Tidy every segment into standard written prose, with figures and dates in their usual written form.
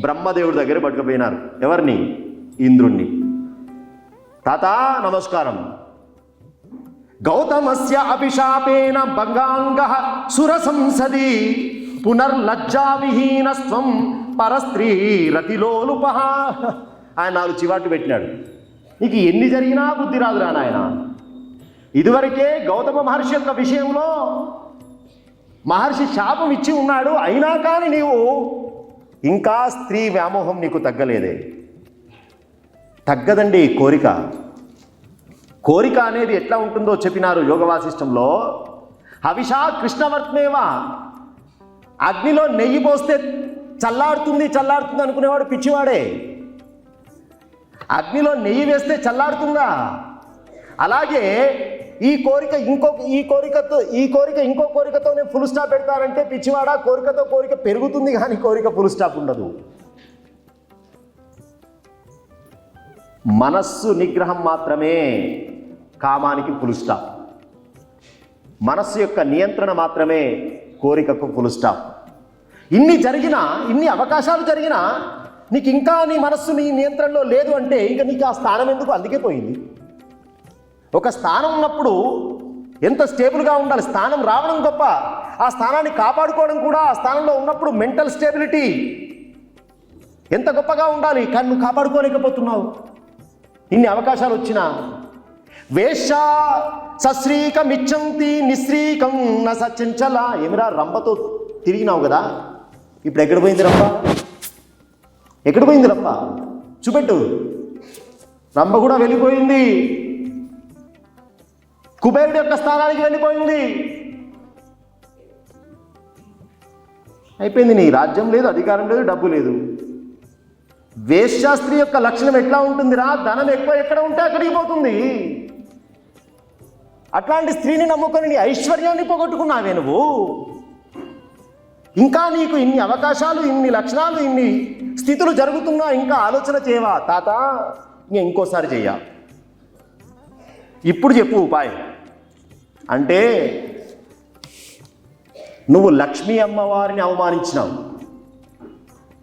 బ్రహ్మదేవుడి దగ్గర పట్టుకుపోయినారు. ఎవరిని? ఇంద్రుణ్ణి. తాత నమస్కారం. గౌతమస్య అభిశాపేన భంగాంగ సుర సంసది పునర్లజ్జావిహీనస్వం పరస్త్రీ రతిలోలుప. ఆయన 4 చివాట్లు పెట్టినాడు. నీకు ఎన్ని జరిగినా బుద్ధి రాదురా నాయన. ఇదివరకే గౌతమ మహర్షి యొక్క విషయంలో మహర్షి శాపం ఇచ్చి ఉన్నాడు, అయినా కానీ నీవు ఇంకా స్త్రీ వ్యామోహం నీకు తగ్గలేదే. తగ్గదండి కోరిక. కోరిక అనేది ఎట్లా ఉంటుందో చెప్పినారు యోగ వాసిష్టంలో. హవిషా కృష్ణవర్త్మేవా, అగ్నిలో నెయ్యి పోస్తే చల్లారుతుంది అనుకునేవాడు పిచ్చివాడే. అగ్నిలో నెయ్యి వేస్తే చల్లారుతుందా? అలాగే ఈ కోరిక ఇంకో కోరికతోనే ఫుల్ స్టాప్ పెడతారంటే పిచ్చివాడా. కోరికతో కోరిక పెరుగుతుంది కానీ కోరిక ఫుల్ స్టాప్ ఉండదు. మనస్సు నిగ్రహం మాత్రమే కామానికి ఫుల్ స్టాప్. మనస్సు యొక్క నియంత్రణ మాత్రమే కోరికకు ఫుల్ స్టాప్. ఇన్ని జరిగినా, ఇన్ని అవకాశాలు జరిగినా నీకు ఇంకా నీ మనస్సు నీ నియంత్రణలో లేదు అంటే ఇక నీకు ఆ స్థానం ఎందుకు? అందుకే పోయింది. ఒక స్థానం ఉన్నప్పుడు ఎంత స్టేబుల్గా ఉండాలి. స్థానం రావడం గొప్ప, ఆ స్థానాన్ని కాపాడుకోవడం కూడా. ఆ స్థానంలో ఉన్నప్పుడు మెంటల్ స్టేబిలిటీ ఎంత గొప్పగా ఉండాలి. కానీ నువ్వు కాపాడుకోలేకపోతున్నావు. ఇన్ని అవకాశాలు వచ్చినా. వేషా సశ్రీకమిచ్చంతి నిశ్రీకం న సచంచల. ఏమిరా రంభతో తిరిగినావు కదా, ఇప్పుడు ఎక్కడ పోయింది రంభ? ఎక్కడ పోయింది రంభ? చూపెట్టు. రంభ కూడా వెళ్ళిపోయింది, కుబేరుడి యొక్క స్థానానికి వెళ్ళిపోయింది. అయిపోయింది. నీ రాజ్యం లేదు, అధికారం లేదు, డబ్బు లేదు. వేశ్యాస్త్రీ యొక్క లక్షణం ఎట్లా ఉంటుందిరా? ధనం ఎక్కువ ఎక్కడ ఉంటే అక్కడికి పోతుంది. అట్లాంటి స్త్రీని నమ్ముకొని నీ ఐశ్వర్యాన్ని పోగొట్టుకున్నావే నువ్వు. ఇంకా నీకు ఇన్ని అవకాశాలు, ఇన్ని లక్షణాలు, ఇన్ని స్థితులు జరుగుతున్నా ఇంకా ఆలోచన చేయవా? తాత ఇంకోసారి చెయ్య. ఇప్పుడు చెప్పు ఉపాయం. అంటే నువ్వు లక్ష్మీ అమ్మవారిని అవమానించినావు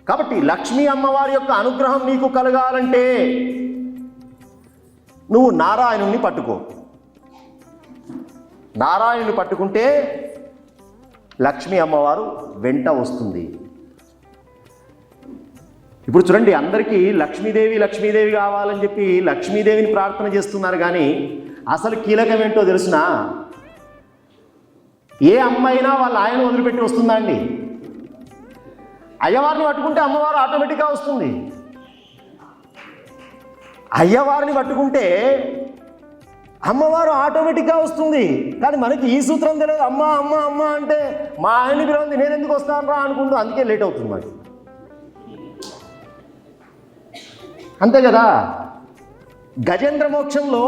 కాబట్టి లక్ష్మీ అమ్మవారి యొక్క అనుగ్రహం నీకు కలగాలంటే నువ్వు నారాయణుణ్ణి పట్టుకో. నారాయణుని పట్టుకుంటే లక్ష్మీ అమ్మవారు వెంట వస్తుంది. ఇప్పుడు చూడండి, అందరికీ లక్ష్మీదేవి కావాలని చెప్పి లక్ష్మీదేవిని ప్రార్థన చేస్తున్నారు. కానీ అసలు కీలకం ఏంటో తెలుసునా? ఏ అమ్మైనా వాళ్ళ ఆయన వదిలిపెట్టి వస్తుందా అండి? అయ్యవారిని పట్టుకుంటే అమ్మవారు ఆటోమేటిక్గా వస్తుంది. అయ్యవారిని పట్టుకుంటే అమ్మవారు ఆటోమేటిక్గా వస్తుంది. కానీ మనకి ఈ సూత్రం తెలియదు. అమ్మ అమ్మ అమ్మ అంటే మా ఆయన్ని పిలవంది, నేను ఎందుకు వస్తాను రా అనుకుంటూ అందుకే లేట్ అవుతుంది మరి. అంతే కదా. గజేంద్ర మోక్షంలో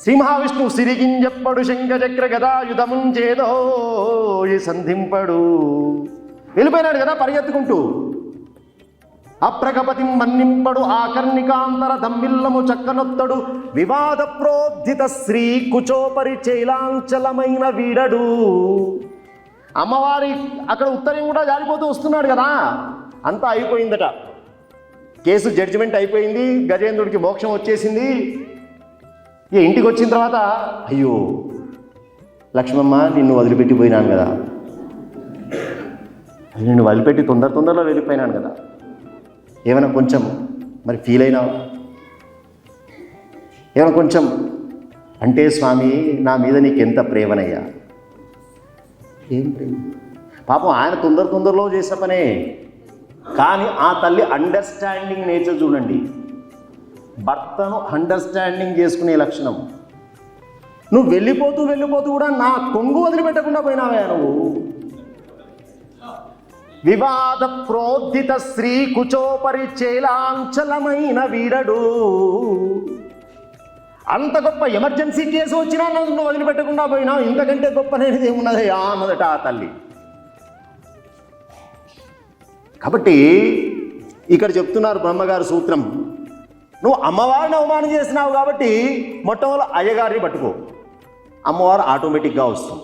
శ్రీ మహావిష్ణువు సిరిగింజప్పడు శంఖచక్ర గదాయుధముంచేదో సంధింపడు వెళ్ళిపోయినాడు కదా పరిగెత్తుకుంటూ. అప్రగపతి మన్నింపడు ఆకర్ణికాంతర దమ్మిల్లము చక్కనొత్తడు వివాద ప్రోద్ధిత శ్రీ కుచోపరి చైలాంచలమైన వీడడు. అమ్మవారి అక్కడ ఉత్తరం కూడా జారిపోతూ వస్తున్నాడు కదా. అంతా అయిపోయిందట. కేసు జడ్జిమెంట్ అయిపోయింది. గజేంద్రుడికి మోక్షం వచ్చేసింది. ఇంటికి వచ్చిన తర్వాత అయ్యో లక్ష్మమ్మ నిన్ను వదిలిపెట్టిపోయినాను కదా, నిన్ను వదిలిపెట్టి తొందరలో వెళ్ళిపోయినాను కదా, ఏమైనా కొంచెం మరి ఫీల్ అయినావు? ఏమైనా కొంచెం అంటే స్వామి నా మీద నీకు ఎంత ప్రేమనయ్యా. ఏం ప్రేమ? పాపం ఆయన తొందరలో చేసిన పనే. కానీ ఆ తల్లి అండర్స్టాండింగ్ నేచర్ చూడండి. భర్తను అండర్స్టాండింగ్ చేసుకునే లక్షణం. నువ్వు వెళ్ళిపోతూ కూడా నా కొంగు వదిలిపెట్టకుండా పోయినావే నువ్వు. వివాద ప్రోద్ధిత శ్రీ కుచోపరి చేలాంచలమైన వీరడు. అంత గొప్ప ఎమర్జెన్సీ కేసు వచ్చినా నన్ను వదిలిపెట్టకుండా పోయినావు, ఇంతకంటే గొప్ప అనేది ఏమున్నది అన్నదట ఆ తల్లి. కాబట్టి ఇక్కడ చెప్తున్నారు బ్రహ్మగారు సూత్రం. నువ్వు అమ్మవారిని అవమానం చేసినావు కాబట్టి మొట్టమొదటి అయ్యగారిని పట్టుకో, అమ్మవారు ఆటోమేటిక్గా వస్తుంది.